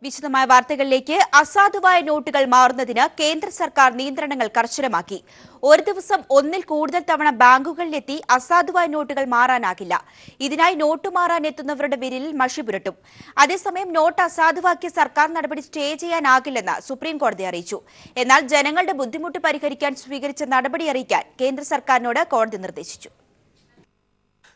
വിശദമായ വാർത്തകളിലേക്ക്. അസാധുവായ നോട്ടുകൾ മാറുന്നതിന് കേന്ദ്ര സർക്കാർ നിയന്ത്രണങ്ങൾ കർശനമാക്കി. ഒരു ദിവസം ഒന്നിൽ കൂടുതൽ തവണ ബാങ്കുകളിലെത്തി അസാധുവായ നോട്ടുകൾ മാറാനാകില്ല. ഇതിനായി നോട്ട് മാറാൻ എത്തുന്നവരുടെ വിരലിൽ മഷി പുരട്ടും. അതേസമയം നോട്ട് അസാധുവാക്കിയ സർക്കാർ നടപടി സ്റ്റേ ചെയ്യാനാകില്ലെന്ന് സുപ്രീം കോടതി അറിയിച്ചു. എന്നാൽ ജനങ്ങളുടെ ബുദ്ധിമുട്ട് പരിഹരിക്കാൻ സ്വീകരിച്ച നടപടി അറിയിക്കാൻ കേന്ദ്ര സർക്കാരിനോട് കോടതി നിർദ്ദേശിച്ചു.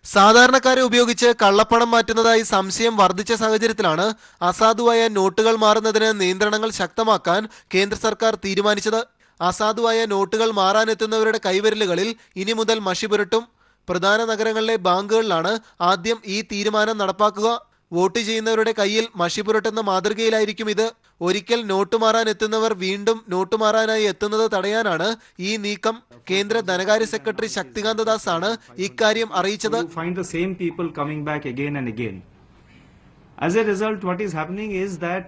സാധാരണക്കാരെ ഉപയോഗിച്ച് കള്ളപ്പണം മാറ്റുന്നതായി സംശയം വർദ്ധിച്ച സാഹചര്യത്തിലാണ് അസാധുവായ നോട്ടുകൾ മാറുന്നതിന് നിയന്ത്രണങ്ങൾ ശക്തമാക്കാൻ കേന്ദ്ര സർക്കാർ തീരുമാനിച്ചത്. അസാധുവായ നോട്ടുകൾ മാറാനെത്തുന്നവരുടെ കൈവിരലുകളിൽ ഇനി മുതൽ മഷി പുരട്ടും. പ്രധാന നഗരങ്ങളിലെ ബാങ്കുകളിലാണ് ആദ്യം ഈ തീരുമാനം നടപ്പാക്കുക. വോട്ട് ചെയ്യുന്നവരുടെ കയ്യിൽ മഷി പുരട്ടുന്ന മാതൃകയിലായിരിക്കും ഇത്. ഒരിക്കൽ നോട്ട് മാറാൻ എത്തുന്നവർ വീണ്ടും നോട്ട് മാറാനായി എത്തുന്നത് തടയാനാണ് ഈ നീക്കം. കേന്ദ്ര ധനകാര്യ സെക്രട്ടറി ശക്തികാന്ത ദാസ് ആണ് ഇക്കാര്യം അറിയിച്ചത്. As a result, what is happening is that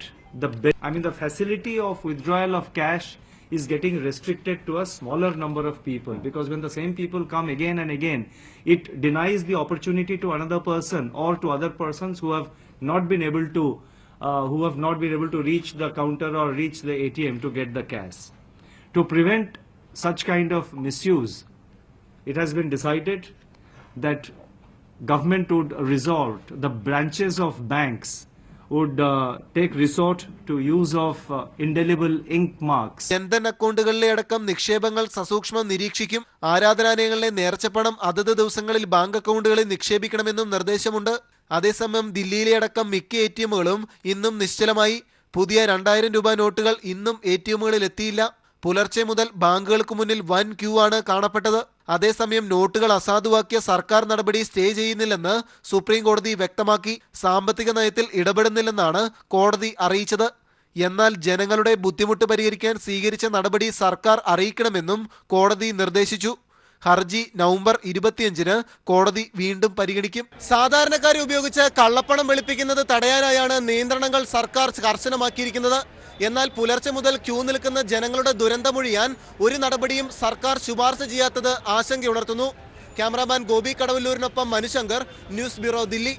the facility of withdrawal of cash is getting restricted to a smaller number of people, because when the same people come again and again, it denies the opportunity to another person or to other persons who have not been able to reach the counter or reach the ATM to get the cash. To prevent such kind of misuse, it has been decided that government would resort, the branches of banks would take resort to use of indelible ink marks. Jan Dhan അക്കൗണ്ടുകളിലെ അടക്കം നിക്ഷേപങ്ങൾ സസൂക്ഷ്മം നിരീക്ഷിക്കും. ആരാധനാലയങ്ങളിലെ നേർച്ചപ്പണം അതത് ദിവസങ്ങളിൽ bank അക്കൗണ്ടുകളിൽ നിക്ഷേപിക്കണമെന്നും നിർദ്ദേശമുണ്ട്. അതേസമയം ദില്ലിയിലെ അടക്കം മിക്ക ATMകളും ഇന്നും നിശ്ചലമായി. പുതിയ 2000 രൂപ നോട്ടുകൾ ഇന്നും ATMകളിൽ എത്തിയില്ല. പുലർച്ചെ മുതൽ ബാങ്കുകൾക്ക് മുന്നിൽ വൻ ക്യൂ ആണ് കാണപ്പെട്ടത്. അതേസമയം നോട്ടുകൾ അസാധുവാക്കിയ സർക്കാർ നടപടി സ്റ്റേ ചെയ്യുന്നില്ലെന്ന് സുപ്രീം കോടതി വ്യക്തമാക്കി. സാമ്പത്തിക നയത്തിൽ ഇടപെടുന്നില്ലെന്നാണ് കോടതി അറിയിച്ചത്. എന്നാൽ ജനങ്ങളുടെ ബുദ്ധിമുട്ട് പരിഹരിക്കാൻ സ്വീകരിച്ച നടപടി സർക്കാർ അറിയിക്കണമെന്നും കോടതി നിർദ്ദേശിച്ചു. ഹർജി നവംബർ 25-ന് കോടതി വീണ്ടും പരിഗണിക്കും. സാധാരണക്കാരെ ഉപയോഗിച്ച് കള്ളപ്പണം വെളുപ്പിക്കുന്നത് തടയാനായാണ് നിയന്ത്രണങ്ങൾ സർക്കാർ കർശനമാക്കിയിരിക്കുന്നത്. എന്നാൽ പുലർച്ചെ മുതൽ ക്യൂ നിൽക്കുന്ന ജനങ്ങളുടെ ദുരന്തമൊഴിയാൻ ഒരു നടപടിയും സർക്കാർ ശുപാർശ ചെയ്യാത്തത് ആശങ്കയുണർത്തുന്നു. ക്യാമറാമാൻ ഗോപി കടവല്ലൂരിനൊപ്പം മനുശങ്കർ, ന്യൂസ് ബ്യൂറോ, ദില്ലി.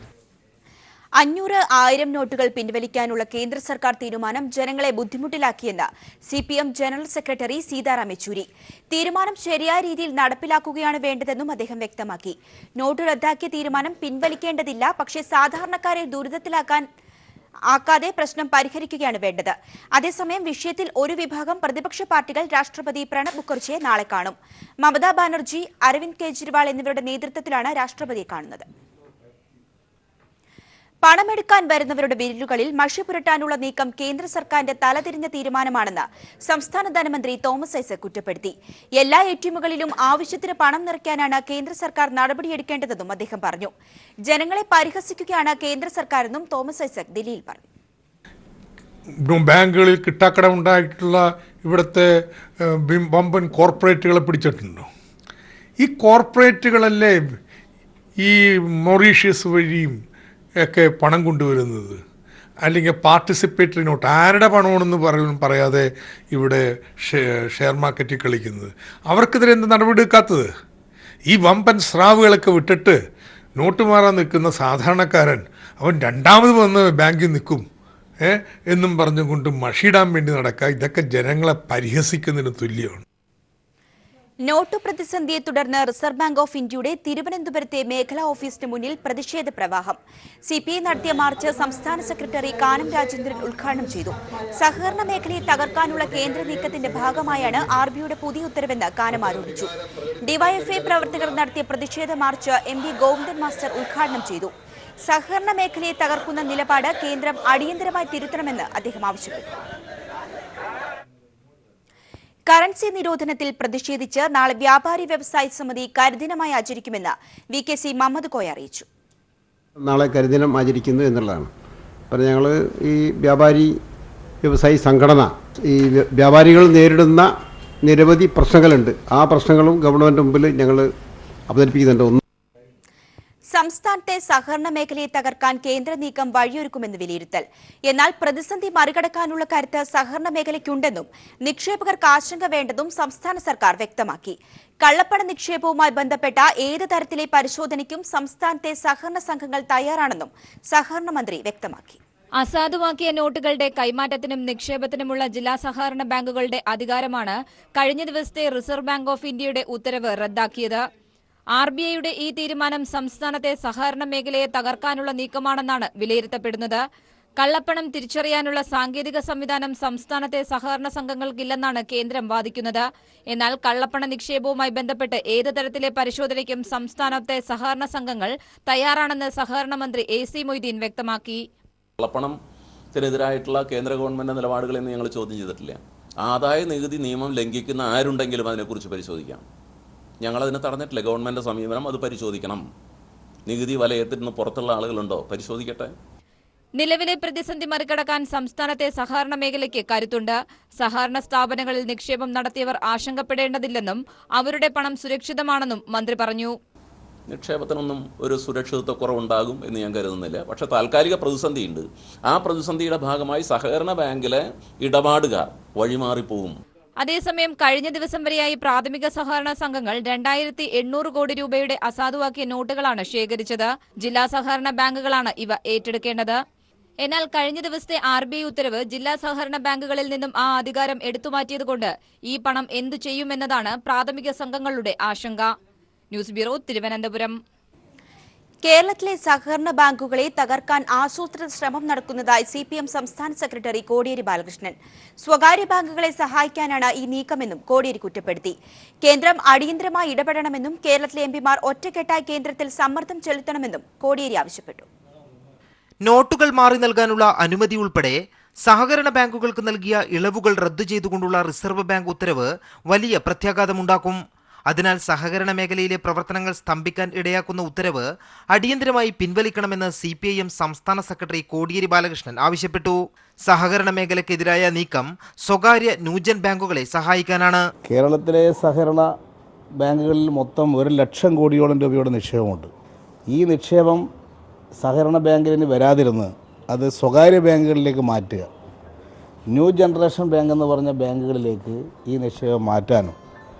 500, 1000 നോട്ടുകൾ പിൻവലിക്കാനുള്ള കേന്ദ്ര സർക്കാർ തീരുമാനം ജനങ്ങളെ ബുദ്ധിമുട്ടിലാക്കിയെന്ന് CPM general secretary Sitaram Yechury. തീരുമാനം ശരിയായ രീതിയിൽ നടപ്പിലാക്കുകയാണ് വേണ്ടതെന്നും അദ്ദേഹം വ്യക്തമാക്കി. നോട്ട് റദ്ദാക്കിയ തീരുമാനം പിൻവലിക്കേണ്ടതില്ല, പക്ഷേ സാധാരണക്കാരെ ദുരിതത്തിലാക്കാതെ പ്രശ്നം പരിഹരിക്കുകയാണ് വേണ്ടത്. അതേസമയം വിഷയത്തിൽ ഒരു വിഭാഗം പ്രതിപക്ഷ പാർട്ടികൾ രാഷ്ട്രപതി പ്രണബ് മുഖർജിയെ നാളെ കാണും. മമതാ ബാനർജി, അരവിന്ദ് കെജ്രിവാൾ എന്നിവരുടെ നേതൃത്വത്തിലാണ് രാഷ്ട്രപതിയെ കാണുന്നത്. പണമെടുക്കാൻ വരുന്നവരുടെ വിരലുകളിൽ മഷി പുരട്ടാനുള്ള നീക്കം കേന്ദ്ര സർക്കാരിന്റെ തലതിരിഞ്ഞ തീരുമാനമാണെന്ന് സംസ്ഥാന ധനമന്ത്രി തോമസ് ഐസക് കുറ്റപ്പെടുത്തി. എല്ലാ ATMകളിലും ആവശ്യത്തിന് പണം നിറയ്ക്കാനാണ് കേന്ദ്ര സർക്കാർ നടപടിയെടുക്കേണ്ടതെന്നും അദ്ദേഹം പറഞ്ഞു. ജനങ്ങളെ പരിഹസിക്കുകയാണ് കേന്ദ്ര സർക്കാരെന്നും തോമസ് ഐസക് ദില്ലിയിൽ പറഞ്ഞു. ബാങ്കുകളിൽ കിട്ടാക്കടമുണ്ടായിട്ടുള്ള ഇവിടുത്തെ വമ്പൻ കോർപ്പറേറ്റുകളെ പിടിച്ചിട്ടുണ്ടോ? ഈ കോർപ്പറേറ്റുകളല്ലേ ഈ മൊറീഷ്യസ് വഴിയും ഒക്കെ പണം കൊണ്ടുവരുന്നത്? അല്ലെങ്കിൽ പാർട്ടിസിപ്പേറ്ററി നോട്ട്, ആരുടെ പണമാണെന്ന് പറയാതെ ഇവിടെ ഷെയർ മാർക്കറ്റിൽ കളിക്കുന്നത്? അവർക്കെതിരെ എന്ത് നടപടി എടുക്കാത്തത്? ഈ വമ്പൻ സ്രാവുകളൊക്കെ വിട്ടിട്ട് നോട്ട് മാറാൻ നിൽക്കുന്ന സാധാരണക്കാരൻ അവൻ രണ്ടാമത് വന്ന് ബാങ്കിൽ നിൽക്കും എന്നും പറഞ്ഞുകൊണ്ട് മഷിയിടാൻ വേണ്ടി നടക്കുക. ഇതൊക്കെ ജനങ്ങളെ പരിഹസിക്കുന്നതിന് തുല്യമാണ്. നോട്ട് പ്രതിസന്ധിയെ തുടർന്ന് റിസർവ് ബാങ്ക് ഓഫ് ഇന്ത്യയുടെ തിരുവനന്തപുരത്തെ മേഖലാ ഓഫീസിന് മുന്നിൽ പ്രതിഷേധ പ്രവാഹം. CPI നടത്തിയ മാർച്ച് സംസ്ഥാന സെക്രട്ടറി കാനം രാജേന്ദ്രൻ ഉദ്ഘാടനം ചെയ്തു. സഹകരണ മേഖലയെ തകർക്കാനുള്ള കേന്ദ്ര നീക്കത്തിന്റെ ഭാഗമായാണ് RBIയുടെ പുതിയ ഉത്തരവെന്ന് കാനം ആരോപിച്ചു. DYFI പ്രവർത്തകർ നടത്തിയ പ്രതിഷേധ മാർച്ച് MV ഗോവിന്ദൻ മാസ്റ്റർ ഉദ്ഘാടനം ചെയ്തു. സഹകരണ മേഖലയെ തകർക്കുന്ന നിലപാട് കേന്ദ്രം അടിയന്തരമായി തിരുത്തണമെന്ന് അദ്ദേഹം ആവശ്യപ്പെട്ടു. കറൻസി നിരോധനത്തിൽ പ്രതിഷേധിച്ച് നാളെ വ്യാപാരി വ്യവസായി സമിതി കരിദിനമായി ആചരിക്കുമെന്ന് VKC മുഹമ്മദ് കോയ അറിയിച്ചു. നാളെ കരിദിനം ആചരിക്കുന്നു എന്നുള്ളതാണ്. അപ്പോൾ ഞങ്ങൾ ഈ വ്യാപാരി വ്യവസായി സംഘടന ഈ വ്യാപാരികൾ നേരിടുന്ന നിരവധി പ്രശ്നങ്ങളുണ്ട്. ആ പ്രശ്നങ്ങളും ഗവൺമെൻറ് മുമ്പിൽ ഞങ്ങൾ അവതരിപ്പിക്കുന്നുണ്ട്. സംസ്ഥാനത്തെ സഹകരണ മേഖലയെ തകർക്കാൻ കേന്ദ്ര നീക്കം വഴിയൊരുക്കുമെന്ന് വിലയിരുത്തൽ. എന്നാൽ പ്രതിസന്ധി മറികടക്കാനുള്ള കരുത്ത് സഹകരണ മേഖലയ്ക്കുണ്ടെന്നും നിക്ഷേപകർക്ക് ആശങ്ക വേണ്ടെന്നും സംസ്ഥാന സർക്കാർ വ്യക്തമാക്കി. കള്ളപ്പണ നിക്ഷേപവുമായി ബന്ധപ്പെട്ട ഏത് തരത്തിലെ പരിശോധനയ്ക്കും സംസ്ഥാനത്തെ സഹകരണ സംഘങ്ങൾ തയ്യാറാണെന്നും സഹകരണ മന്ത്രി വ്യക്തമാക്കി. അസാധുവാക്കിയ നോട്ടുകളുടെ കൈമാറ്റത്തിനും നിക്ഷേപത്തിനുമുള്ള ജില്ലാ സഹകരണ ബാങ്കുകളുടെ അധികാരമാണ് കഴിഞ്ഞ ദിവസത്തെ റിസർവ് ബാങ്ക് ഓഫ് ഇന്ത്യയുടെ ഉത്തരവ് റദ്ദാക്കിയത്. RBIയുടെ ഈ തീരുമാനം സംസ്ഥാനത്തെ സഹകരണ മേഖലയെ തകർക്കാനുള്ള നീക്കമാണെന്നാണ് വിലയിരുത്തപ്പെടുന്നത്. കള്ളപ്പണം തിരിച്ചറിയാനുള്ള സാങ്കേതിക സംവിധാനം സംസ്ഥാനത്തെ സഹകരണ സംഘങ്ങൾക്കില്ലെന്നാണ് കേന്ദ്രം വാദിക്കുന്നത്. എന്നാൽ കള്ളപ്പണ നിക്ഷേപവുമായി ബന്ധപ്പെട്ട് ഏത് തരത്തിലെ പരിശോധനയ്ക്കും സംസ്ഥാനത്തെ സഹകരണ സംഘങ്ങൾ തയ്യാറാണെന്ന് സഹകരണ മന്ത്രി AC മൊയ്തീൻ വ്യക്തമാക്കി. കള്ളപ്പണത്തിനെതിരായിട്ടുള്ള കേന്ദ്ര ഗവൺമെന്റ് നിലപാടുകളെന്ന് ഞങ്ങൾ ചോദ്യം ചെയ്തിട്ടില്ല. ആദായ നികുതി നിയമം ലംഘിക്കുന്ന ആരുണ്ടെങ്കിലും അതിനെക്കുറിച്ച് പരിശോധിക്കാം. ഞങ്ങളതിനെ തടഞ്ഞിട്ടില്ല. ഗവൺമെന്റ് സമീപനം അത് പരിശോധിക്കണം. നികുതി വലയത്തിൽ നിന്ന് പുറത്തുള്ള ആളുകളുണ്ടോ? പരിശോധിക്കട്ടെ. നിലവിലെ പ്രതിസന്ധി മറികടക്കാൻ സംസ്ഥാനത്തെ സഹകരണ മേഖലയ്ക്ക് കരുത്തുണ്ട്. സഹകരണ സ്ഥാപനങ്ങളിൽ നിക്ഷേപം നടത്തിയവർ ആശങ്കപ്പെടേണ്ടതില്ലെന്നും അവരുടെ പണം സുരക്ഷിതമാണെന്നും മന്ത്രി പറഞ്ഞു. നിക്ഷേപത്തിനൊന്നും ഒരു സുരക്ഷിതത്വക്കുറവുണ്ടാകും എന്ന് ഞാൻ കരുതുന്നില്ല. പക്ഷേ താൽക്കാലിക പ്രതിസന്ധിയുണ്ട്. ആ പ്രതിസന്ധിയുടെ ഭാഗമായി സഹകരണ ബാങ്കിലെ ഇടപാടുകാർ വഴിമാറിപ്പോവും. അതേസമയം കഴിഞ്ഞ ദിവസം വരെയായി പ്രാഥമിക സഹകരണ സംഘങ്ങൾ 2800 കോടി രൂപയുടെ അസാധുവാക്കിയ നോട്ടുകളാണ് ശേഖരിച്ചത്. ജില്ലാ സഹകരണ ബാങ്കുകളാണ് ഇവ ഏറ്റെടുക്കേണ്ടത്. എന്നാൽ കഴിഞ്ഞ ദിവസത്തെ RBI ഉത്തരവ് ജില്ലാ സഹകരണ ബാങ്കുകളിൽ നിന്നും ആ അധികാരം എടുത്തുമാറ്റിയതുകൊണ്ട് ഈ പണം എന്തു ചെയ്യുമെന്നതാണ് പ്രാഥമിക സംഘങ്ങളുടെ ആശങ്ക. News bureau, Thiruvananthapuram. കേരളത്തിലെ സഹകരണ ബാങ്കുകളെ തകർക്കാൻ ആസൂത്രിത ശ്രമം നടക്കുന്നതായി CPM സംസ്ഥാന സെക്രട്ടറി കോടിയേരി ബാലകൃഷ്ണൻ. സ്വകാര്യ ബാങ്കുകളെ സഹായിക്കാനാണ് ഈ നീക്കമെന്നും കോടിയേരി കുറ്റപ്പെടുത്തി. കേന്ദ്രം അടിയന്തരമായി ഇടപെടണമെന്നും കേരളത്തിലെ MPമാർ ഒറ്റക്കെട്ടായി കേന്ദ്രത്തിൽ സമ്മർദ്ദം ചെലുത്തണമെന്നും കോടിയേരി ആവശ്യപ്പെട്ടു. നോട്ടുകൾ മാറി നൽകാനുള്ള അനുമതി ഉൾപ്പെടെ സഹകരണ ബാങ്കുകൾക്ക് നൽകിയ ഇളവുകൾ റദ്ദു ചെയ്തുകൊണ്ടുള്ള റിസർവ് ബാങ്ക് ഉത്തരവ് വലിയ പ്രത്യാഘാതമുണ്ടാക്കും. അതിനാൽ സഹകരണ മേഖലയിലെ പ്രവർത്തനങ്ങൾ സ്തംഭിക്കാൻ ഇടയാക്കുന്ന ഉത്തരവ് അടിയന്തരമായി പിൻവലിക്കണമെന്ന് CPIM സംസ്ഥാന സെക്രട്ടറി കോടിയേരി ബാലകൃഷ്ണൻ ആവശ്യപ്പെട്ടു. സഹകരണ മേഖലയ്ക്കെതിരായ നീക്കം സ്വകാര്യ ന്യൂജൻ ബാങ്കുകളെ സഹായിക്കാനാണ്. കേരളത്തിലെ സഹകരണ ബാങ്കുകളിൽ മൊത്തം 1 ലക്ഷം കോടിയോളം രൂപയുടെ നിക്ഷേപമുണ്ട്. ഈ നിക്ഷേപം സഹകരണ ബാങ്കിന് വരാതിരുന്ന് അത് സ്വകാര്യ ബാങ്കുകളിലേക്ക് മാറ്റുക, ന്യൂ ജനറേഷൻ ബാങ്ക് എന്ന് പറഞ്ഞ ബാങ്കുകളിലേക്ക് ഈ നിക്ഷേപം മാറ്റാനും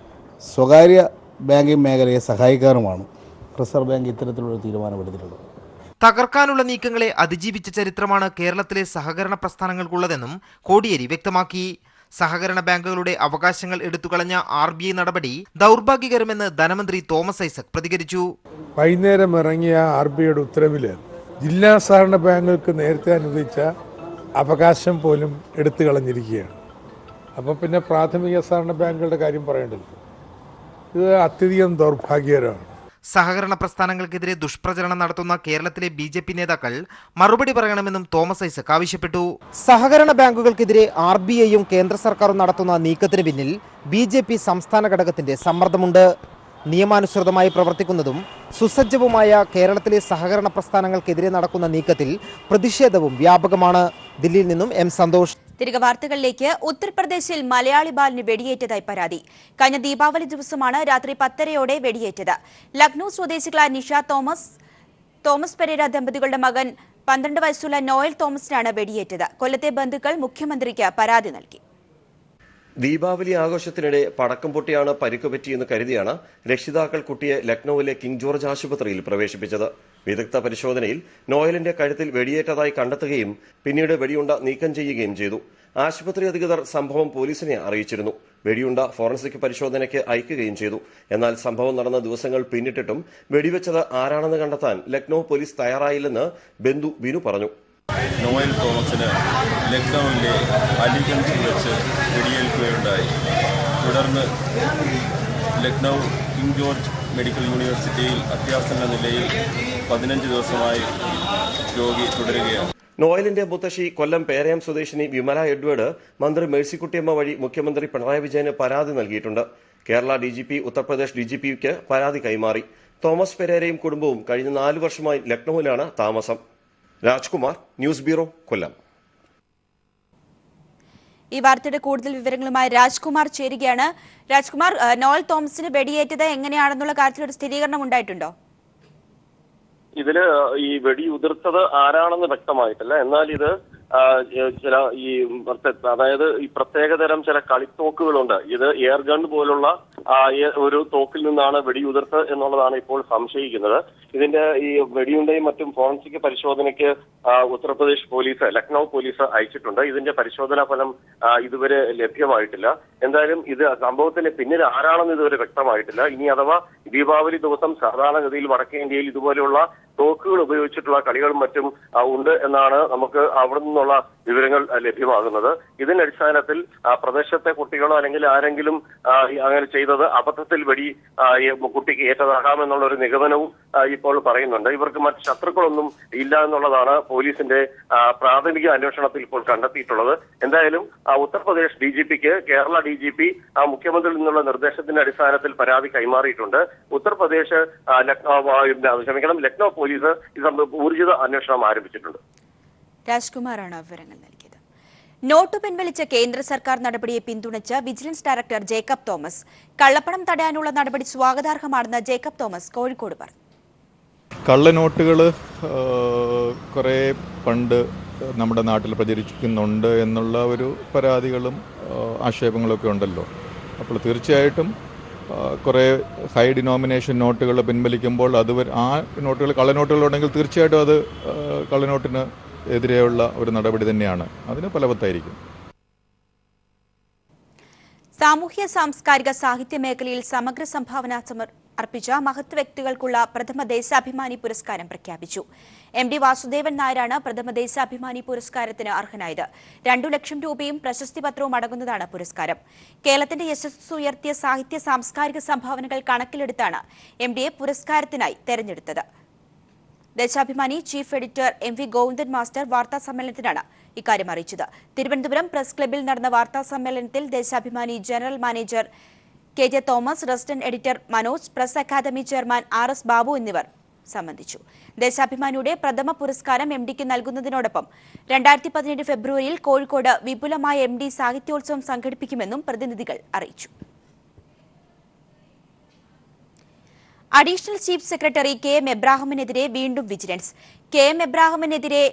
സ്വകാര്യ ബാങ്കിംഗ് മേഖലയെ സഹായിക്കാനുമാണ് റിസർവ് ബാങ്ക് ഇത്തരത്തിലുള്ള തീരുമാനമെടുത്തിട്ടുള്ളത്. തകർക്കാനുള്ള നീക്കങ്ങളെ അതിജീവിച്ച ചരിത്രമാണ് കേരളത്തിലെ സഹകരണ പ്രസ്ഥാനങ്ങൾക്കുള്ളതെന്നും കോടിയേരി വ്യക്തമാക്കി. സഹകരണ ബാങ്കുകളുടെ അവകാശങ്ങൾ എടുത്തുകളഞ്ഞ RBI നടപടി ദൗർഭാഗ്യകരമെന്ന് ധനമന്ത്രി തോമസ് ഐസക് പ്രതികരിച്ചു. വൈകുന്നേരം ഇറങ്ങിയ RBIയുടെ ഉത്തരവിൽ ജില്ലാ സഹകരണ ബാങ്കുകൾക്ക് നേരത്തെ അനുവദിച്ച അവകാശം പോലും എടുത്തു കളഞ്ഞിരിക്കുകയാണ്. അപ്പോൾ പിന്നെ പ്രാഥമിക സഹകരണ ബാങ്കുകളുടെ കാര്യം പറയേണ്ടല്ലോ. ഇത് അത്യധികം ദൗർഭാഗ്യകരമാണ്. സഹകരണ പ്രസ്ഥാനങ്ങൾക്കെതിരെ ദുഷ്പ്രചരണം നടത്തുന്ന കേരളത്തിലെ BJP നേതാക്കൾ മറുപടി പറയണമെന്നും തോമസ് ഐസക് ആവശ്യപ്പെട്ടു. സഹകരണ ബാങ്കുകൾക്കെതിരെ RBIയും കേന്ദ്ര സർക്കാരും നടത്തുന്ന നീക്കത്തിന് പിന്നിൽ BJP സംസ്ഥാന ഘടകത്തിന്റെ സമ്മർദ്ദമുണ്ട്. നിയമാനുസൃതമായി പ്രവർത്തിക്കുന്നതും സുസജ്ജവുമായ കേരളത്തിലെ സഹകരണ പ്രസ്ഥാനങ്ങൾക്കെതിരെ നടക്കുന്ന നീക്കത്തിൽ പ്രതിഷേധവും വ്യാപകമാണ്. ദില്ലിയിൽ നിന്നും M സന്തോഷ്. തിരികെ വാർത്തകളിലേക്ക്. ഉത്തർപ്രദേശിൽ മലയാളി ബാലിന് വെടിയേറ്റതായി പരാതി. കഴിഞ്ഞ ദീപാവലി ദിവസമാണ് രാത്രി 10:30 വെടിയേറ്റത്. ലക്നൌ സ്വദേശികളായ നിഷ തോമസ് പെരേര ദമ്പതികളുടെ മകൻ 12 വയസ്സുള്ള നോയൽ തോമസിനാണ് വെടിയേറ്റത്. കൊല്ലത്തെ ബന്ധുക്കൾ മുഖ്യമന്ത്രിക്ക് പരാതി നൽകി. ദീപാവലി ആഘോഷത്തിനിടെ പടക്കം പൊട്ടിയാണ് പരിക്ക് പറ്റിയെന്ന് കരുതിയാണ് രക്ഷിതാക്കൾ കുട്ടിയെ ലക്നൌവിലെ കിങ് ജോർജ് ആശുപത്രിയിൽ പ്രവേശിപ്പിച്ചത്. വിദഗ്ധ പരിശോധനയിൽ നോയലിന്റെ കഴുത്തിൽ വെടിയേറ്റതായി കണ്ടെത്തുകയും പിന്നീട് വെടിയുണ്ട നീക്കം ചെയ്യുകയും ചെയ്തു. ആശുപത്രി അധികൃതർ സംഭവം പോലീസിനെ അറിയിച്ചിരുന്നു. വെടിയുണ്ട ഫോറൻസിക് പരിശോധനയ്ക്ക് അയക്കുകയും ചെയ്തു. എന്നാൽ സംഭവം നടന്ന ദിവസങ്ങൾ പിന്നിട്ടിട്ടും വെടിവെച്ചത് ആരാണെന്ന് കണ്ടെത്താൻ ലക്നൌ പോലീസ് തയ്യാറായില്ലെന്ന് ബന്ധു ബിനു പറഞ്ഞു. നോയൽ തോമസിന് ലക്നൌവിലെ അലിഗഞ്ചിൽ വെച്ച് വെടിയേൽക്കുകയുണ്ടായി. തുടർന്ന് ലക്നൌ കിങ് ജോർജ് മെഡിക്കൽ യൂണിവേഴ്സിറ്റിയിൽ അത്യാസന്ന നിലയിൽ 15 ദിവസമായി രോഗി തുടരുകയാണ്. നോയലിന്റെ മുത്തശ്ശി കൊല്ലം പേരയം സ്വദേശിനി വിമല എഡ്വേർഡ് മന്ത്രി മേഴ്സിക്കുട്ടിയമ്മ വഴി മുഖ്യമന്ത്രി പിണറായി വിജയന് പരാതി നൽകിയിട്ടുണ്ട്. കേരള DGP ഉത്തർപ്രദേശ് DGPക്ക് പരാതി കൈമാറി. തോമസ് പെരേരയും കുടുംബവും കഴിഞ്ഞ 4 വർഷമായി ലക്നൌവിലാണ് താമസം. രാജ്കുമാർ, ന്യൂസ് ബ്യൂറോ, കൊല്ലം. ഈ വാർത്തയുടെ കൂടുതൽ വിവരങ്ങളുമായി രാജ്കുമാർ ചേരുകയാണ്. രാജ്കുമാർ, നോയൽ തോമസിന് വെടിയേറ്റത് എങ്ങനെയാണെന്നുള്ള കാര്യത്തിൽ ഒരു സ്ഥിരീകരണം ഉണ്ടായിട്ടുണ്ടോ? ഇതില് ഈ വെടി ഉതിർത്തത് ആരാണെന്ന് വ്യക്തമായിട്ടില്ല. എന്നാൽ ഇത് ചില അതായത് ഈ പ്രത്യേകതരം ചില കളിത്തോക്കുകളുണ്ട്. ഇത് എയർ ഗൺ പോലുള്ള ഒരു തോക്കിൽ നിന്നാണ് വെടിയുതിർത്ത് എന്നുള്ളതാണ് ഇപ്പോൾ സംശയിക്കുന്നത്. ഇതിന്റെ ഈ വെടിയുണ്ടയും മറ്റും ഫോറൻസിക് പരിശോധനയ്ക്ക് ഉത്തർപ്രദേശ് പോലീസ്, ലക്നൌ പോലീസ് അയച്ചിട്ടുണ്ട്. ഇതിന്റെ പരിശോധനാ ഫലം ഇതുവരെ ലഭ്യമായിട്ടില്ല. എന്തായാലും ഇത് സംഭവത്തിന് പിന്നിൽ ആരാണെന്ന് ഇതുവരെ വ്യക്തമായിട്ടില്ല. ഇനി അഥവാ ദീപാവലി ദിവസം സാധാരണഗതിയിൽ വടക്കേ ഇന്ത്യയിൽ ഇതുപോലെയുള്ള തോക്കുകൾ ഉപയോഗിച്ചിട്ടുള്ള കളികളും മറ്റും ഉണ്ട് എന്നാണ് നമുക്ക് അവിടെ നിന്നുള്ള വിവരങ്ങൾ ലഭ്യമാകുന്നത്. ഇതിന്റെ അടിസ്ഥാനത്തിൽ പ്രദേശത്തെ കുട്ടികളോ അല്ലെങ്കിൽ ആരെങ്കിലും അങ്ങനെ ചെയ്തത് അബദ്ധത്തിൽ കുട്ടിക്ക് ഏറ്റതാകാമെന്നുള്ള ഒരു നിഗമനവും ഇപ്പോൾ പറയുന്നുണ്ട്. ഇവർക്ക് മറ്റ് ശത്രുക്കളൊന്നും ഇല്ല എന്നുള്ളതാണ് പോലീസിന്റെ പ്രാഥമിക അന്വേഷണത്തിൽ ഇപ്പോൾ കണ്ടെത്തിയിട്ടുള്ളത്. എന്തായാലും ഉത്തർപ്രദേശ് DGPക്ക് കേരള DGP മുഖ്യമന്ത്രിയിൽ നിന്നുള്ള നിർദ്ദേശത്തിന്റെ അടിസ്ഥാനത്തിൽ പരാതി കൈമാറിയിട്ടുണ്ട്. ഉത്തർപ്രദേശ് ലക്നൌ പോലീസ് ഇത് ഊർജിത അന്വേഷണം ആരംഭിച്ചിട്ടുണ്ട്. രാജ്കുമാറാണ് വിവരങ്ങൾ നൽകിയത്. നോട്ട് പിൻവലിച്ച കേന്ദ്ര സർക്കാർ നടപടിയെ പിന്തുണച്ച് വിജിലൻസ് ഡയറക്ടർ ജേക്കബ് തോമസ്. കള്ളപ്പണം തടയാനുള്ള നടപടി സ്വാഗതാർഹമാണെന്ന് ജേക്കബ് തോമസ് കോഴിക്കോട് പറഞ്ഞു. കള്ളനോട്ടുകൾ കുറേ പണ്ട് നമ്മുടെ നാട്ടിൽ പ്രചരിക്കുന്നുണ്ട് എന്നുള്ള ഒരു പരാതികളും ആക്ഷേപങ്ങളൊക്കെ ഉണ്ടല്ലോ. അപ്പോൾ തീർച്ചയായിട്ടും കുറേ ഹൈ ഡിനോമിനേഷൻ നോട്ടുകൾ പിൻവലിക്കുമ്പോൾ ആ നോട്ടുകൾ കള്ളനോട്ടുകളുണ്ടെങ്കിൽ തീർച്ചയായിട്ടും അത് കള്ളനോട്ടിന് എതിരെയുള്ള ഒരു നടപടി തന്നെയാണ്. അതിന് ഫലവത്തായിരിക്കും. സാമൂഹ്യ സാംസ്കാരിക സാഹിത്യ മേഖലയിൽ സമഗ്ര സംഭാവന അർപ്പിച്ച മഹത് വ്യക്തികൾക്കുള്ള പ്രഥമ ദേശാഭിമാനി പുരസ്കാരം പ്രഖ്യാപിച്ചു. MD വാസുദേവൻ നായരാണ് പ്രഥമ ദേശാഭിമാനി പുരസ്കാരത്തിന് അർഹനായത്. 2 ലക്ഷം രൂപയും പ്രശസ്തി പത്രവും അടങ്ങുന്നതാണ് പുരസ്കാരം. കേരളത്തിന്റെ യശസ്സ് ഉയർത്തിയ സാഹിത്യ സാംസ്കാരിക സംഭാവനകൾ കണക്കിലെടുത്താണ് MDയെ പുരസ്കാരത്തിനായി തെരഞ്ഞെടുത്തത്. Deshabhimani chief editor MV Govindan master വാർത്താ സമ്മേളനത്തിലാണ് ഇക്കാര്യം അറിയിച്ചത്. തിരുവനന്തപുരം പ്രസ് ക്ലബ്ബിൽ നടന്ന വാർത്താ സമ്മേളനത്തിൽ Deshabhimani general manager KJ Thomas, resident editor Manoj, press academy chairman RS Babu എന്നിവർ സംബന്ധിച്ചു. ദേശാഭിമാനിയുടെ പ്രഥമ പുരസ്കാരം MDക്ക് നൽകുന്നതിനോടൊപ്പം 2017 ഫെബ്രുവരിയിൽ കോഴിക്കോട് വിപുലമായ MD സാഹിത്യോത്സവം സംഘടിപ്പിക്കുമെന്നും പ്രതിനിധികൾ അറിയിച്ചു. അഡീഷണൽ ചീഫ് സെക്രട്ടറി KM എബ്രാഹിമിനെതിരെ വീണ്ടും വിജിലൻസ്. KM എബ്രാഹിമിനെതിരെ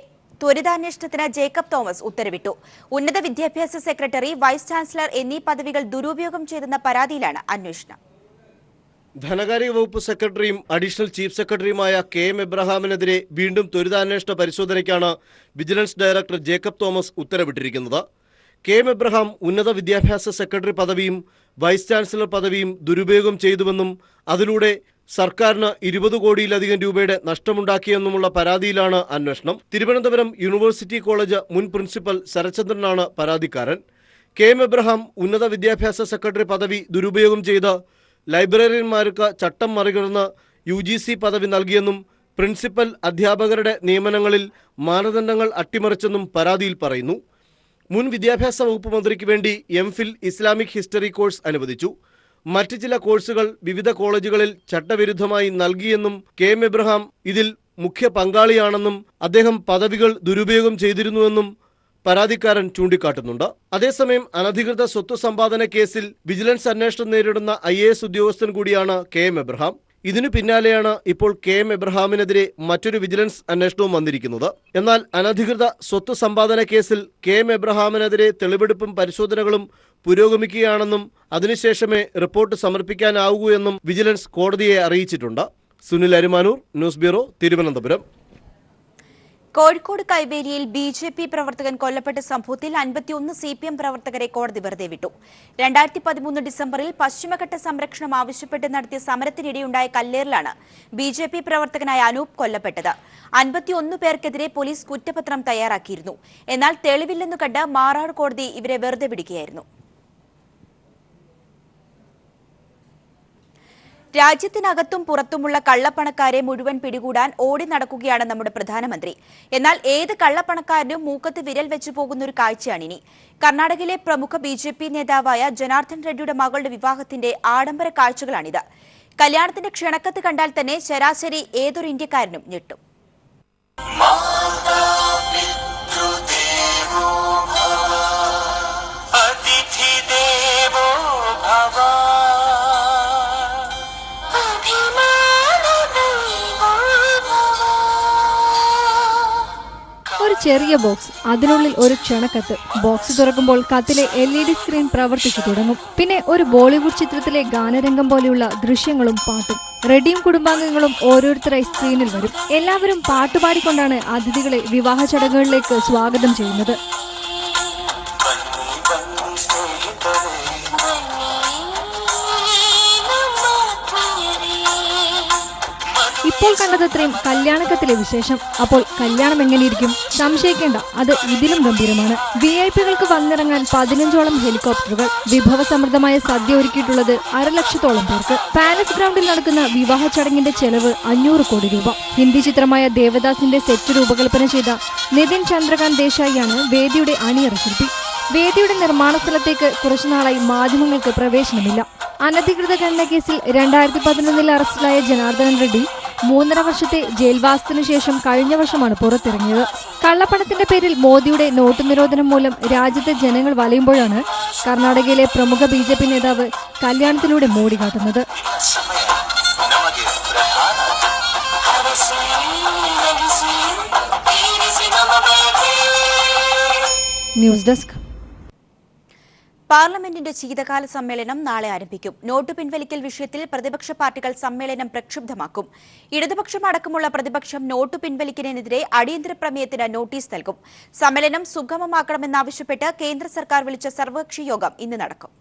ത്വരിതാന്വേഷണത്തിന് ജേക്കബ് തോമസ് ഉത്തരവിട്ടു. ഉന്നത വിദ്യാഭ്യാസ സെക്രട്ടറി, വൈസ് ചാൻസലർ എന്നീ പദവികൾ ദുരുപയോഗം ചെയ്തെന്ന പരാതിയിലാണ് അന്വേഷണം. ധനകാര്യ വകുപ്പ് സെക്രട്ടറിയും അഡീഷണൽ ചീഫ് സെക്രട്ടറിയുമായ KM എബ്രഹാമിനെതിരെ വീണ്ടും ത്വരിതാന്വേഷണ പരിശോധനയ്ക്കാണ് വിജിലൻസ് ഡയറക്ടർ ജേക്കബ് തോമസ് ഉത്തരവിട്ടിരിക്കുന്നത്. KM എബ്രഹാം ഉന്നത വിദ്യാഭ്യാസ സെക്രട്ടറി പദവിയും വൈസ് ചാൻസലർ പദവിയും ദുരുപയോഗം ചെയ്തുവെന്നും അതിലൂടെ സർക്കാരിന് 20 കോടിയിലധികം രൂപയുടെ നഷ്ടമുണ്ടാക്കിയെന്നുമുള്ള പരാതിയിലാണ് അന്വേഷണം. തിരുവനന്തപുരം യൂണിവേഴ്സിറ്റി കോളേജ് മുൻ പ്രിൻസിപ്പൽ ശരത്ചന്ദ്രനാണ് പരാതിക്കാരൻ. KM എബ്രഹാം ഉന്നത വിദ്യാഭ്യാസ സെക്രട്ടറി പദവി ദുരുപയോഗം ചെയ്ത് ലൈബ്രറിയന്മാർക്ക് ചട്ടം മറികടന്ന് UGC പദവി നൽകിയെന്നും പ്രിൻസിപ്പൽ അധ്യാപകരുടെ നിയമനങ്ങളിൽ മാനദണ്ഡങ്ങൾ അട്ടിമറിച്ചെന്നും പരാതിയിൽ പറയുന്നു. മുൻ വിദ്യാഭ്യാസ വകുപ്പ് മന്ത്രിക്ക് വേണ്ടി MPhil ഇസ്ലാമിക് ഹിസ്റ്ററി കോഴ്സ് അനുവദിച്ചു. മറ്റ് ചില കോഴ്സുകൾ വിവിധ കോളേജുകളിൽ ചട്ടവിരുദ്ധമായി നൽകിയെന്നും KM എബ്രഹാം ഇതിൽ മുഖ്യ പങ്കാളിയാണെന്നും അദ്ദേഹം പദവികൾ ദുരുപയോഗം ചെയ്തിരുന്നുവെന്നും പരാതിക്കാരൻ ചൂണ്ടിക്കാട്ടുന്നുണ്ട്. അതേസമയം അനധികൃത സ്വത്ത് സമ്പാദന കേസിൽ വിജിലൻസ് അന്വേഷണം നേരിടുന്ന IAS ഉദ്യോഗസ്ഥൻ കൂടിയാണ് KM എബ്രഹാം. ഇതിനു പിന്നാലെയാണ് ഇപ്പോൾ KM എബ്രഹാമിനെതിരെ മറ്റൊരു വിജിലൻസ് അന്വേഷണവും വന്നിരിക്കുന്നത്. എന്നാൽ അനധികൃത സ്വത്ത് സമ്പാദന കേസിൽ KM എബ്രഹാമിനെതിരെ തെളിവെടുപ്പും പരിശോധനകളും പുരോഗമിക്കുകയാണെന്നും അതിനുശേഷമേ റിപ്പോർട്ട് സമർപ്പിക്കാനാവൂ എന്നും വിജിലൻസ് കോടതിയെ അറിയിച്ചിട്ടുണ്ട്. Sunil Arimanoor, news bureau, Thiruvananthapuram. കോഴിക്കോട് കൈവേലിയിൽ BJP പ്രവർത്തകൻ കൊല്ലപ്പെട്ട സംഭവത്തിൽ 51 CPM പ്രവർത്തകരെ കോടതി വെറുതെ വിട്ടു. 2013 ഡിസംബറിൽ പശ്ചിമഘട്ട സംരക്ഷണം ആവശ്യപ്പെട്ട് നടത്തിയ സമരത്തിനിടെയുണ്ടായ കല്ലേറിലാണ് BJP പ്രവർത്തകനായ അനൂപ് കൊല്ലപ്പെട്ടത്. 51 പേർക്കെതിരെ പോലീസ് കുറ്റപത്രം തയ്യാറാക്കിയിരുന്നു. എന്നാൽ തെളിവില്ലെന്നു കണ്ട് മാറാട് കോടതി ഇവരെ വെറുതെ വിടുകയായിരുന്നു. രാജ്യത്തിനകത്തും പുറത്തുമുള്ള കള്ളപ്പണക്കാരെ മുഴുവൻ പിടികൂടാൻ ഓടി നടക്കുകയാണ് നമ്മുടെ പ്രധാനമന്ത്രി. എന്നാൽ ഏത് കള്ളപ്പണക്കാരനും മൂക്കത്ത് വിരൽ വെച്ചു പോകുന്നൊരു കാഴ്ചയാണിനി. കർണാടകയിലെ പ്രമുഖ BJP നേതാവായ ജനാർദ്ദൻ റെഡ്ഡിയുടെ മകളുടെ വിവാഹത്തിന്റെ ആഡംബര കാഴ്ചകളാണിത്. കല്യാണത്തിന്റെ ക്ഷണക്കത്ത് കണ്ടാൽ തന്നെ ശരാശരി ഏതൊരു ഇന്ത്യക്കാരനും ഞെട്ടും. ഒരു ചെറിയ ബോക്സ്, അതിനുള്ളിൽ ഒരു ക്ഷണക്കത്ത്. ബോക്സ് തുറക്കുമ്പോൾ കത്തിലെ LED സ്ക്രീൻ പ്രവർത്തിച്ചു തുടങ്ങും. പിന്നെ ഒരു ബോളിവുഡ് ചിത്രത്തിലെ ഗാനരംഗം പോലെയുള്ള ദൃശ്യങ്ങളും പാട്ടും. റെഡിയും കുടുംബാംഗങ്ങളും ഓരോരുത്തരായി സ്ക്രീനിൽ വരും. എല്ലാവരും പാട്ടുപാടിക്കൊണ്ടാണ് അതിഥികളെ വിവാഹ ചടങ്ങുകളിലേക്ക് സ്വാഗതം ചെയ്യുന്നത്. ഇപ്പോൾ കണ്ടതത്രയും കല്യാണക്കത്തിലെ വിശേഷം. അപ്പോൾ കല്യാണം എങ്ങനെയിരിക്കും? സംശയിക്കേണ്ട, അത് ഇതിലും ഗംഭീരമാണ്. VIP-കൾക്ക് വന്നിറങ്ങാൻ 15ഓളം ഹെലികോപ്റ്ററുകൾ. വിഭവസമൃദ്ധമായ സദ്യ ഒരുക്കിയിട്ടുള്ളത് 1.5 ലക്ഷത്തോളം പേർക്ക്. പാലസ് ഗ്രൗണ്ടിൽ നടക്കുന്ന വിവാഹ ചടങ്ങിന്റെ ചെലവ് 500 കോടി രൂപ. ഹിന്ദി ചിത്രമായ ദേവദാസിന്റെ സെറ്റ് രൂപകൽപ്പന ചെയ്ത നിതിൻ ചന്ദ്രകാന്ത് ദേശായിയാണ് വേദിയുടെ അണിയറ ശില്പി. വേദിയുടെ നിർമ്മാണ സ്ഥലത്തേക്ക് കുറച്ചുനാളായി മാധ്യമങ്ങൾക്ക് പ്രവേശനമില്ല. അനധികൃത ഖനന കേസിൽ 2011 അറസ്റ്റിലായ ജനാർദ്ദനൻ റെഡ്ഡി 3.5 വർഷത്തെ ജയിൽവാസത്തിനു ശേഷം കഴിഞ്ഞ വർഷമാണ് പുറത്തിറങ്ങിയത്. കള്ളപ്പണത്തിന്റെ പേരിൽ മോദിയുടെ നോട്ട് നിരോധനം മൂലം രാജ്യത്തെ ജനങ്ങൾ വലയുമ്പോഴാണ് കർണാടകയിലെ പ്രമുഖ BJP നേതാവ് കല്യാണത്തിലൂടെ മോടി കാട്ടുന്നത്. News desk. പാർലമെന്റിന്റെ ശീതകാല സമ്മേളനം നാളെ ആരംഭിക്കും. നോട്ട് പിൻവലിക്കൽ വിഷയത്തിൽ പ്രതിപക്ഷ പാർട്ടികൾ സമ്മേളനം പ്രക്ഷുബ്ധമാക്കും. ഇടതുപക്ഷം അടക്കമുള്ള പ്രതിപക്ഷം നോട്ട് പിൻവലിക്കലിനെതിരെ അടിയന്തര പ്രമേയത്തിന് നോട്ടീസ് നൽകും. സമ്മേളനം സുഗമമാക്കണമെന്നാവശ്യപ്പെട്ട് കേന്ദ്ര സർക്കാർ വിളിച്ച സർവകക്ഷി യോഗം ഇന്ന് നടക്കും.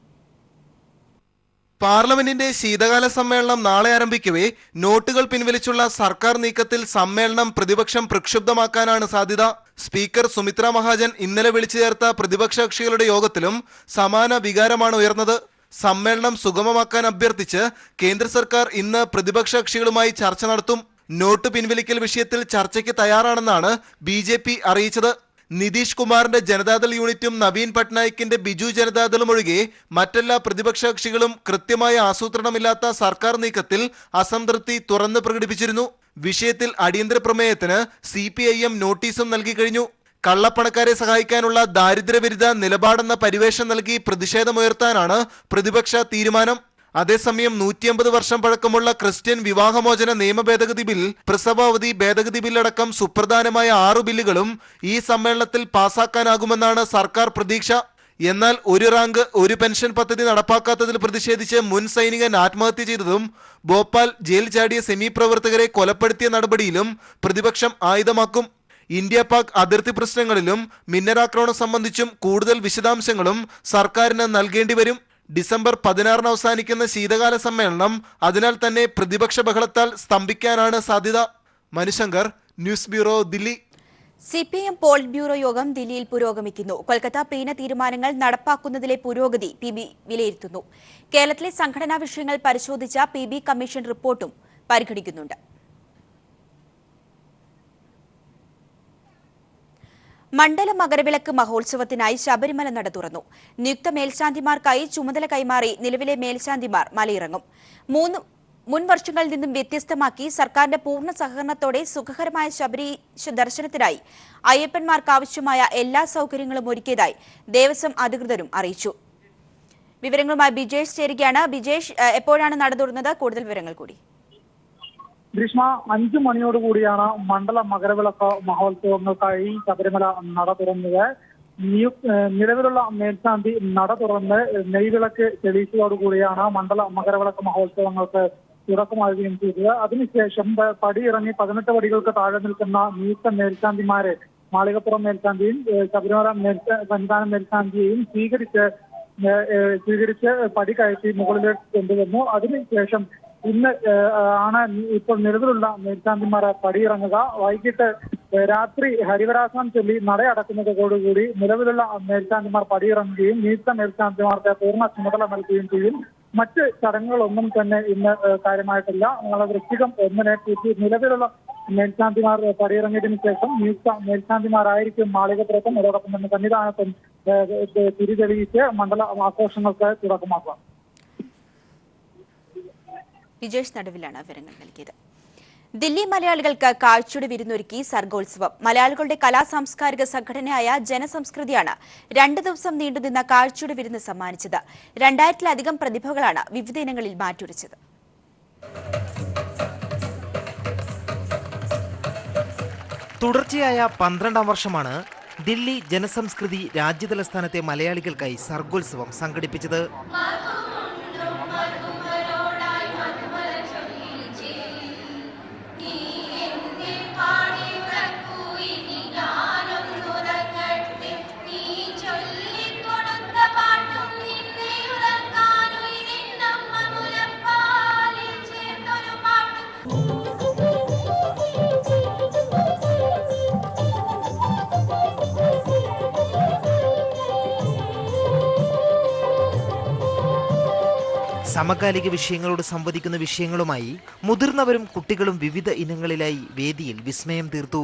പാർലമെന്റിന്റെ ശീതകാല സമ്മേളനം നാളെ ആരംഭിക്കവേ നോട്ടുകൾ പിൻവലിച്ചുള്ള സർക്കാർ നീക്കത്തിൽ സമ്മേളനം പ്രതിപക്ഷം പ്രക്ഷുബ്ധമാക്കാനാണ് സാധ്യത. സ്പീക്കർ സുമിത്ര മഹാജൻ ഇന്നലെ വിളിച്ചു ചേർത്ത പ്രതിപക്ഷ കക്ഷികളുടെ യോഗത്തിലും സമാന വികാരമാണ് ഉയർന്നത്. സമ്മേളനം സുഗമമാക്കാൻ അഭ്യർത്ഥിച്ച് കേന്ദ്ര സർക്കാർ ഇന്ന് പ്രതിപക്ഷ കക്ഷികളുമായി ചർച്ച നടത്തും. നോട്ട് പിൻവലിക്കൽ വിഷയത്തിൽ ചർച്ചയ്ക്ക് തയ്യാറാണെന്നാണ് BJP അറിയിച്ചത്. നിതീഷ് കുമാറിന്റെ ജനതാദൾ യൂണിറ്റും നവീൻ പട്നായിക്കിന്റെ ബിജു ജനതാദളും ഒഴികെ മറ്റെല്ലാ പ്രതിപക്ഷ കക്ഷികളും കൃത്യമായ ആസൂത്രണമില്ലാത്ത സർക്കാർ നീക്കത്തിൽ അസംതൃപ്തി തുറന്നു പ്രകടിപ്പിച്ചിരുന്നു. വിഷയത്തിൽ അടിയന്തര പ്രമേയത്തിന് CPIM നോട്ടീസും നൽകി കഴിഞ്ഞു. കള്ളപ്പണക്കാരെ സഹായിക്കാനുള്ള ദാരിദ്ര്യവിരുദ്ധ നിലപാടെന്ന പരിവേഷം നൽകി പ്രതിഷേധമുയർത്താനാണ് പ്രതിപക്ഷ തീരുമാനം. അതേസമയം 150 വർഷം പഴക്കമുള്ള ക്രിസ്ത്യൻ വിവാഹമോചന നിയമ ഭേദഗതി ബിൽ, പ്രസവാവധി ഭേദഗതി ബില്ലടക്കം സുപ്രധാനമായ 6 ബില്ലുകളും ഈ സമ്മേളനത്തിൽ പാസാക്കാനാകുമെന്നാണ് സർക്കാർ പ്രതീക്ഷ. എന്നാൽ ഒരു റാങ്ക് ഒരു പെൻഷൻ പദ്ധതി നടപ്പാക്കാത്തതിൽ പ്രതിഷേധിച്ച് മുൻ സൈനികൻ ആത്മഹത്യ ചെയ്തതും ഭോപ്പാൽ ജയിൽ ചാടിയ സെമി പ്രവർത്തകരെ കൊലപ്പെടുത്തിയ നടപടിയിലും പ്രതിപക്ഷം ആയുധമാക്കും. ഇന്ത്യ പാക് അതിർത്തി പ്രശ്നങ്ങളിലും മിന്നലാക്രമണം സംബന്ധിച്ചും കൂടുതൽ വിശദാംശങ്ങളും സർക്കാരിന് നൽകേണ്ടി വരും. ഡിസംബർ 16 അവസാനിക്കുന്ന ശീതകാല സമ്മേളനം അതിനാൽ തന്നെ പ്രതിപക്ഷ ബഹളത്താൽ സ്തംഭിക്കാനാണ് സാധ്യത. Manushankar, news bureau, Delhi. CPIM polit bureau യോഗം ദില്ലിയിൽ പുരോഗമിക്കുന്നു. കൊൽക്കത്ത പീന തീരുമാനങ്ങൾ നടപ്പാക്കുന്നതിലെ പുരോഗതി PB വിലയിരുത്തുന്നു. കേരളത്തിലെ സംഘടനാ വിഷയങ്ങൾ പരിശോധിച്ച PB കമ്മീഷൻ റിപ്പോർട്ടും പരിഗണിക്കുന്നുണ്ട്. മണ്ഡല മകരവിളക്ക് മഹോത്സവത്തിനായി ശബരിമല നട തുറന്നു. നിയുക്ത മേൽശാന്തിമാർക്കായി ചുമതല കൈമാറി നിലവിലെ മേൽശാന്തിമാർ മലയിറങ്ങും. മുൻ വർഷങ്ങളിൽ നിന്നും വ്യത്യസ്തമാക്കി സർക്കാരിന്റെ പൂർണ്ണ സഹകരണത്തോടെ സുഖകരമായ ശബരീശ ദർശനത്തിനായി അയ്യപ്പന്മാർക്ക് ആവശ്യമായ എല്ലാ സൗകര്യങ്ങളും ഒരുക്കിയതായി ദേവസ്വം അധികൃതരും അറിയിച്ചു. വിവരങ്ങളുമായി ബിജേഷ് ചേരുകയാണ്. ബിജേഷ്, എപ്പോഴാണ് നട തുറന്നത്? കൂടുതൽ വിവരങ്ങൾ കൂടി. ഗ്രീഷ്മ, 5 മണിയോടുകൂടിയാണ് മണ്ഡല മകരവിളക്ക് മഹോത്സവങ്ങൾക്കായി ശബരിമല നട തുറന്നത്. നിലവിലുള്ള മേൽശാന്തി നട തുറന്ന് നെയ്വിളക്ക് തെളിയിച്ചതോടുകൂടിയാണ് മണ്ഡല മകരവിളക്ക് മഹോത്സവങ്ങൾക്ക് തുടക്കമാവുകയും ചെയ്തത്. അതിനുശേഷം പടിയിറങ്ങി 18 പടികൾക്ക് താഴെ നിൽക്കുന്ന നിയുക്ത മേൽശാന്തിമാരെ, മാളികപ്പുറം മേൽശാന്തിയും ശബരിമല സന്നിധാന മേൽശാന്തിയെയും സ്വീകരിച്ച് പടി കയറ്റി മുകളിലേക്ക് കൊണ്ടുവന്നു. അതിനുശേഷം ഇന്ന് ആണ് ഇപ്പോൾ നിലവിലുള്ള മേൽശാന്തിമാരെ പടിയിറങ്ങുക. വൈകിട്ട് രാത്രി ഹരിവരാസനം ചൊല്ലി നടയടക്കുന്നതോടുകൂടി നിലവിലുള്ള മേൽശാന്തിമാർ പടിയിറങ്ങുകയും നിയുക്ത മേൽശാന്തിമാർക്ക് പൂർണ്ണ ചുമതല നൽകുകയും ചെയ്യും. മറ്റ് ചടങ്ങുകളൊന്നും തന്നെ ഇന്ന് കാര്യമായിട്ടില്ല. വൃശ്ചികം 1 നിലവിലുള്ള മേൽശാന്തിമാർ പടിയിറങ്ങിയതിനു ശേഷം നിയുക്ത മേൽശാന്തിമാരായിരിക്കും മാളികപ്പുറത്തും അതോടൊപ്പം തന്നെ സന്നിധാനത്തും തിരിതെളിയിച്ച് മണ്ഡല ആഘോഷങ്ങൾക്ക് തുടക്കമാക്കുക. വിജേഷ് നടുവിലാണ് വിവരങ്ങൾ നൽകിയത്. ദില്ലി മലയാളികൾക്ക് കാഴ്ചയുടെ വിരുന്നൊരുക്കി സർഗോത്സവം. മലയാളികളുടെ കലാ സാംസ്കാരിക സംഘടനയായ ജനസംസ്കൃതിയാണ് 2 ദിവസം നീണ്ടുനിന്ന കാഴ്ചയുടെ വിരുന്ന് സമ്മാനിച്ചത്. 2000-ലധികം പ്രതിഭകളാണ് വിവിധ ഇനങ്ങളിൽ മാറ്റുരച്ചത്. തുടർച്ചയായ 12ാം വർഷമാണ് ദില്ലി ജനസംസ്കൃതി രാജ്യതലസ്ഥാനത്തെ മലയാളികൾക്കായി സർഗോത്സവം സംഘടിപ്പിച്ചത്. സമകാലിക വിഷയങ്ങളോട് സംവദിക്കുന്ന വിഷയങ്ങളുമായി മുതിർന്നവരും കുട്ടികളും വിവിധ ഇനങ്ങളിലായി വേദിയിൽ വിസ്മയം തീർത്തു.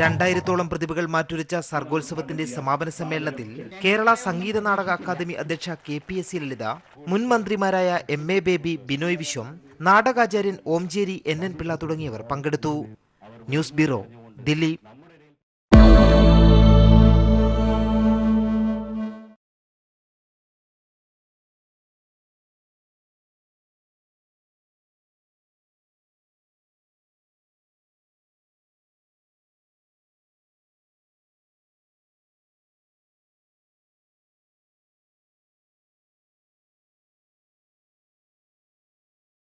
രണ്ടായിരത്തോളം പ്രതിഭകൾ മാറ്റുരച്ച സർഗോത്സവത്തിന്റെ സമാപന സമ്മേളനത്തിൽ കേരള സംഗീത നാടക അക്കാദമി അധ്യക്ഷ KPSC ലളിത, മുൻ മന്ത്രിമാരായ MA baby, Binoy Viswam, നാടകാചാര്യൻ Omchery NN Pillai തുടങ്ങിയവർ പങ്കെടുത്തു. News bureau, Delhi.